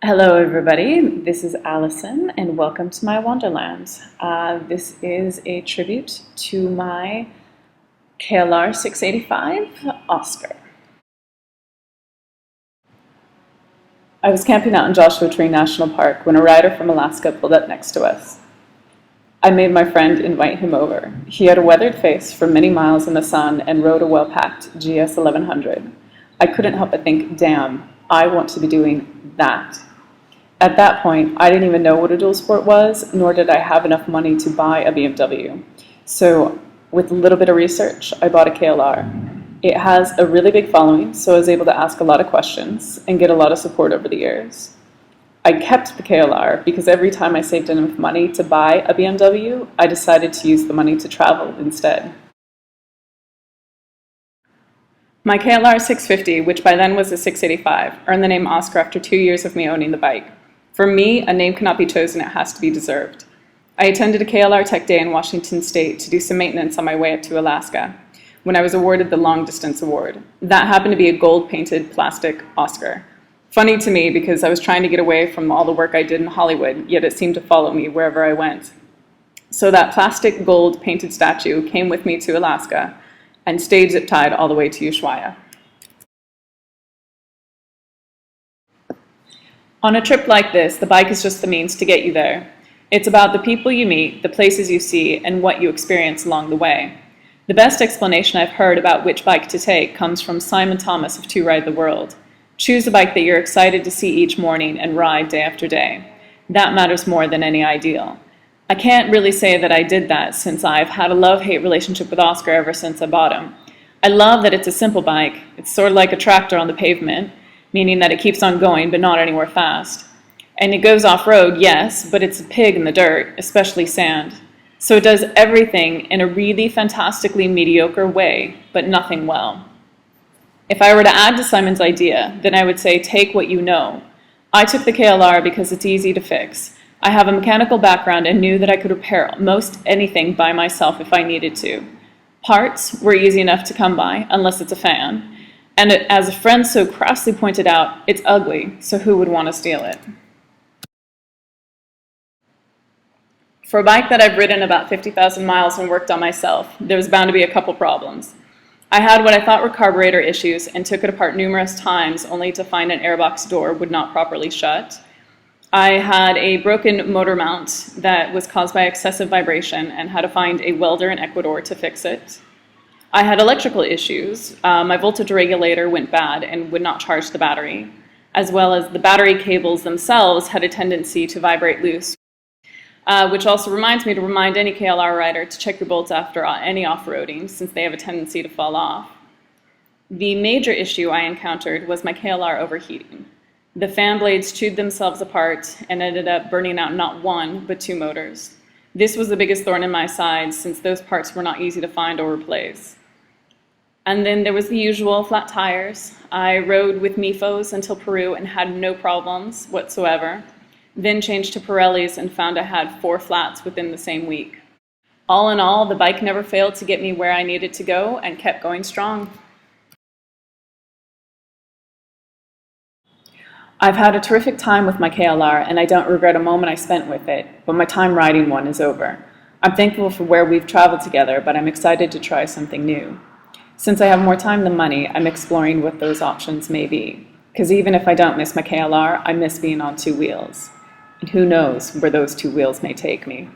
Hello everybody, this is Allison and welcome to my Wonderland. This is a tribute to my KLR 685 Oscar. I was camping out in Joshua Tree National Park when a rider from Alaska pulled up next to us. I made my friend invite him over. He had a weathered face from many miles in the sun and rode a well-packed GS 1100. I couldn't help but think, damn, I want to be doing that. At that point, I didn't even know what a dual sport was, nor did I have enough money to buy a BMW. So with a little bit of research, I bought a KLR. It has a really big following, so I was able to ask a lot of questions and get a lot of support over the years. I kept the KLR because every time I saved enough money to buy a BMW, I decided to use the money to travel instead. My KLR 650, which by then was a 685, earned the name Oscar after 2 years of me owning the bike. For me, a name cannot be chosen, it has to be deserved. I attended a KLR Tech Day in Washington State to do some maintenance on my way up to Alaska, when I was awarded the Long Distance Award. That happened to be a gold-painted plastic Oscar. Funny to me because I was trying to get away from all the work I did in Hollywood, yet it seemed to follow me wherever I went. So that plastic gold-painted statue came with me to Alaska and stayed zip-tied all the way to Ushuaia. On a trip like this, the bike is just the means to get you there. It's about the people you meet, the places you see, and what you experience along the way. The best explanation I've heard about which bike to take comes from Simon Thomas of To Ride the World. Choose a bike that you're excited to see each morning and ride day after day. That matters more than any ideal. I can't really say that I did that since I've had a love-hate relationship with Oscar ever since I bought him. I love that it's a simple bike. It's sort of like a tractor on the pavement, meaning that it keeps on going but not anywhere fast. And it goes off-road, yes, but it's a pig in the dirt, especially sand. So it does everything in a really fantastically mediocre way, but nothing well. If I were to add to Simon's idea, then I would say take what you know. I took the KLR because it's easy to fix. I have a mechanical background and knew that I could repair most anything by myself if I needed to. Parts were easy enough to come by, unless it's a fan. And as a friend so crassly pointed out, it's ugly, so who would want to steal it? For a bike that I've ridden about 50,000 miles and worked on myself, there was bound to be a couple problems. I had what I thought were carburetor issues and took it apart numerous times only to find an airbox door would not properly shut. I had a broken motor mount that was caused by excessive vibration and had to find a welder in Ecuador to fix it. I had electrical issues. My voltage regulator went bad and would not charge the battery, as well as the battery cables themselves had a tendency to vibrate loose, which also reminds me to remind any KLR rider to check your bolts after any off-roading, since they have a tendency to fall off. The major issue I encountered was my KLR overheating. The fan blades chewed themselves apart and ended up burning out not one, but two motors. This was the biggest thorn in my side, since those parts were not easy to find or replace. And then there was the usual flat tires. I rode with Mifos until Peru and had no problems whatsoever. Then changed to Pirellis and found I had 4 flats within the same week. All in all, the bike never failed to get me where I needed to go and kept going strong. I've had a terrific time with my KLR and I don't regret a moment I spent with it, but my time riding one is over. I'm thankful for where we've traveled together, but I'm excited to try something new. Since I have more time than money, I'm exploring what those options may be. Because even if I don't miss my KLR, I miss being on 2 wheels. And who knows where those 2 wheels may take me.